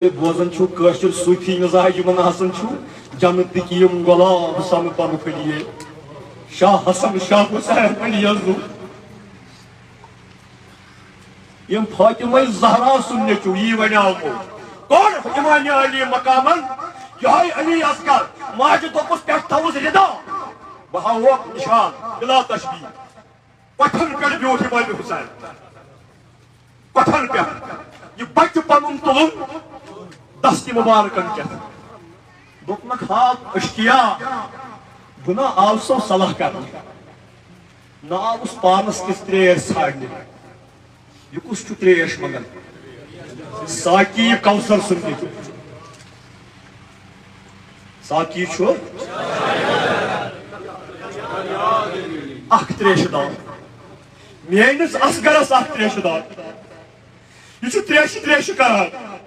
بوزن چھو کاشر صوفی مزاج من حسن چھو جنت کیم گلاب سم پن پھلیے شاہ حسن شاہ حسین علی ازو یم فاطمہ زہرا سن نیچو یہ ونیاو کون امام علی مقامن یہ علی اصغر ماجہ دوپس پیٹھ تھوس ردا بہاو نشان بلا تشبیہ پتھن پیٹھ بیوٹھ امام حسین پتھن پیٹھ یہ بچ پنن تلن دستی مبارکن کیا دکھ ہاک اشکیا گنا آو سو صلاح کرنے نا آو اس پانس کس تریش ژھانڈنے یہ کس چھو تریش مگن ساکی کوثر سننے ساکی چھو اخ تریش دار میانس اصغرس اخ تریش دار یہ چھو تریش کران